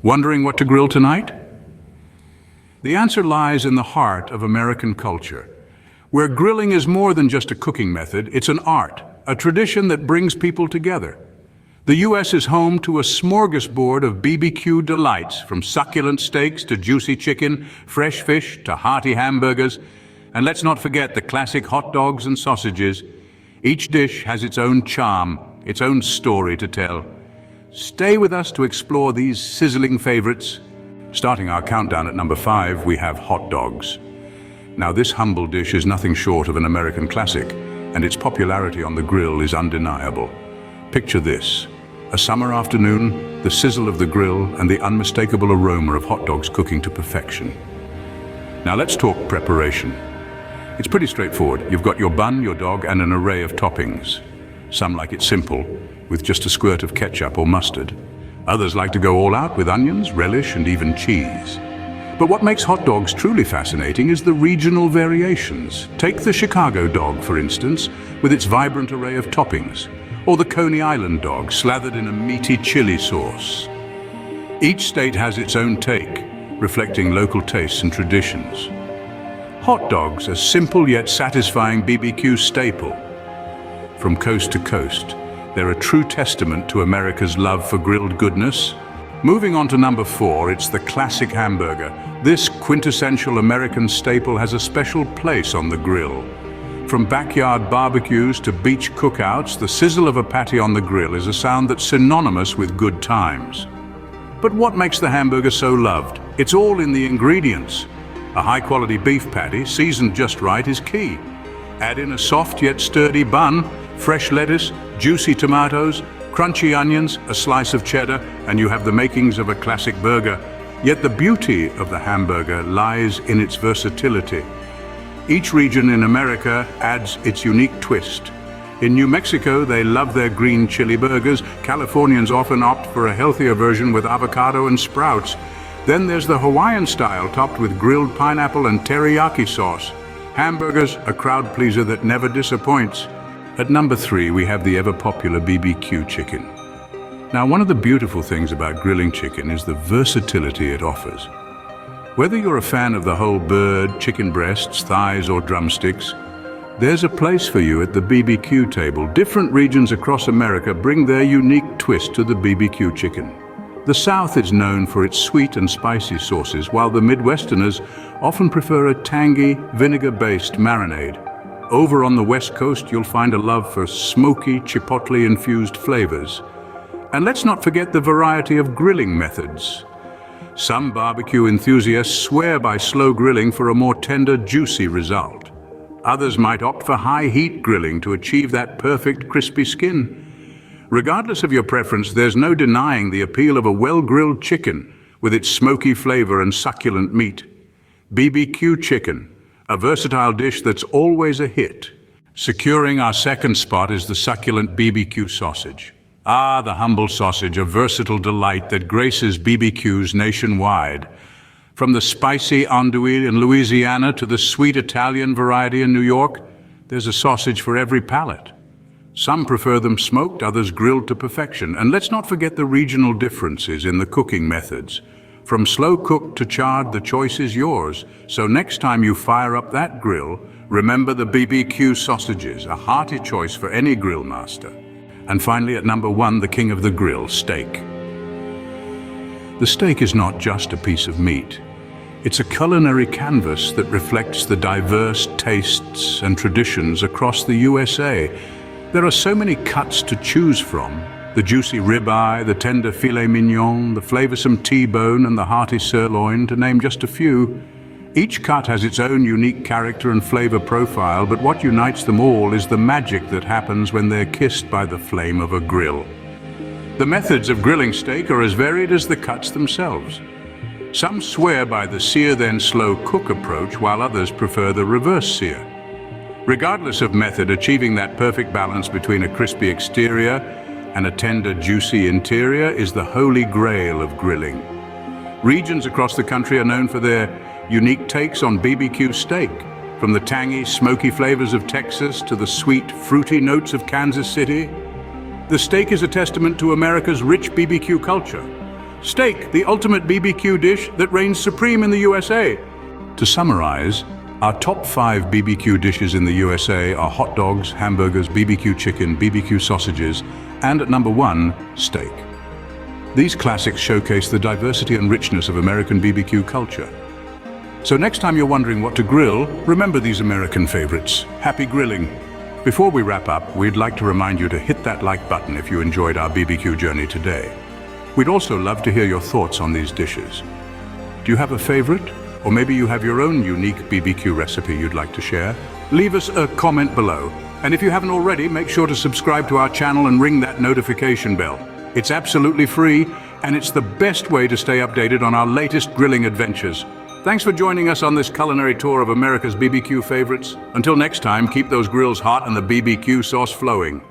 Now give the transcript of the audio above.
Wondering what to grill tonight? The answer lies in the heart of American culture, where grilling is more than just a cooking method, it's an art, a tradition that brings people together. The U.S. is home to a smorgasbord of BBQ delights, from succulent steaks to juicy chicken, fresh fish to hearty hamburgers, and let's not forget the classic hot dogs and sausages. Each dish has its own charm, its own story to tell. Stay with us to explore these sizzling favorites. Starting our countdown at number 5, we have hot dogs. Now, this humble dish is nothing short of an American classic, and its popularity on the grill is undeniable. Picture this: a summer afternoon, the sizzle of the grill, and the unmistakable aroma of hot dogs cooking to perfection. Now let's talk preparation. It's pretty straightforward. You've got your bun, your dog, and an array of toppings. Some like it simple, with just a squirt of ketchup or mustard. Others like to go all out with onions, relish, and even cheese. But what makes hot dogs truly fascinating is the regional variations. Take the Chicago dog, for instance, with its vibrant array of toppings, or the Coney Island dog, slathered in a meaty chili sauce. Each state has its own take, reflecting local tastes and traditions. Hot dogs, a simple yet satisfying BBQ staple. From coast to coast, they're a true testament to America's love for grilled goodness. Moving on to number 4, it's the classic hamburger. This quintessential American staple has a special place on the grill. From backyard barbecues to beach cookouts, the sizzle of a patty on the grill is a sound that's synonymous with good times. But what makes the hamburger so loved? It's all in the ingredients. A high-quality beef patty, seasoned just right, is key. Add in a soft yet sturdy bun, fresh lettuce, juicy tomatoes, crunchy onions, a slice of cheddar, and you have the makings of a classic burger. Yet the beauty of the hamburger lies in its versatility. Each region in America adds its unique twist. In New Mexico, they love their green chili burgers. Californians often opt for a healthier version with avocado and sprouts. Then there's the Hawaiian style, topped with grilled pineapple and teriyaki sauce. Hamburgers, a crowd pleaser that never disappoints. At number 3, we have the ever-popular BBQ chicken. Now, one of the beautiful things about grilling chicken is the versatility it offers. Whether you're a fan of the whole bird, chicken breasts, thighs, or drumsticks, there's a place for you at the BBQ table. Different regions across America bring their unique twist to the BBQ chicken. The South is known for its sweet and spicy sauces, while the Midwesterners often prefer a tangy, vinegar-based marinade. Over on the West Coast, you'll find a love for smoky, chipotle-infused flavors. And let's not forget the variety of grilling methods. Some barbecue enthusiasts swear by slow grilling for a more tender, juicy result. Others might opt for high-heat grilling to achieve that perfect, crispy skin. Regardless of your preference, there's no denying the appeal of a well-grilled chicken with its smoky flavor and succulent meat. BBQ chicken, a versatile dish that's always a hit. Securing our second spot is the succulent BBQ sausage. Ah, the humble sausage, a versatile delight that graces BBQs nationwide. From the spicy andouille in Louisiana to the sweet Italian variety in New York, there's a sausage for every palate. Some prefer them smoked, others grilled to perfection. And let's not forget the regional differences in the cooking methods. From slow cooked to charred, the choice is yours. So next time you fire up that grill, remember the BBQ sausages, a hearty choice for any grill master. And finally, at number 1, the king of the grill, steak. The steak is not just a piece of meat. It's a culinary canvas that reflects the diverse tastes and traditions across the USA. There are so many cuts to choose from. The juicy ribeye, the tender filet mignon, the flavorsome T-bone, and the hearty sirloin, to name just a few. Each cut has its own unique character and flavor profile, but what unites them all is the magic that happens when they're kissed by the flame of a grill. The methods of grilling steak are as varied as the cuts themselves. Some swear by the sear then slow cook approach, while others prefer the reverse sear. Regardless of method, achieving that perfect balance between a crispy exterior and a tender, juicy interior is the holy grail of grilling. Regions across the country are known for their unique takes on BBQ steak, from the tangy, smoky flavors of Texas to the sweet, fruity notes of Kansas City. The steak is a testament to America's rich BBQ culture. Steak, the ultimate BBQ dish that reigns supreme in the USA. To summarize, our top 5 BBQ dishes in the USA are hot dogs, hamburgers, BBQ chicken, BBQ sausages, and at number 1, steak. These classics showcase the diversity and richness of American BBQ culture. So next time you're wondering what to grill, remember these American favorites. Happy grilling! Before we wrap up, we'd like to remind you to hit that like button if you enjoyed our BBQ journey today. We'd also love to hear your thoughts on these dishes. Do you have a favorite? Or maybe you have your own unique BBQ recipe you'd like to share? Leave us a comment below. And if you haven't already, make sure to subscribe to our channel and ring that notification bell. It's absolutely free, and it's the best way to stay updated on our latest grilling adventures. Thanks for joining us on this culinary tour of America's BBQ favorites. Until next time, keep those grills hot and the BBQ sauce flowing.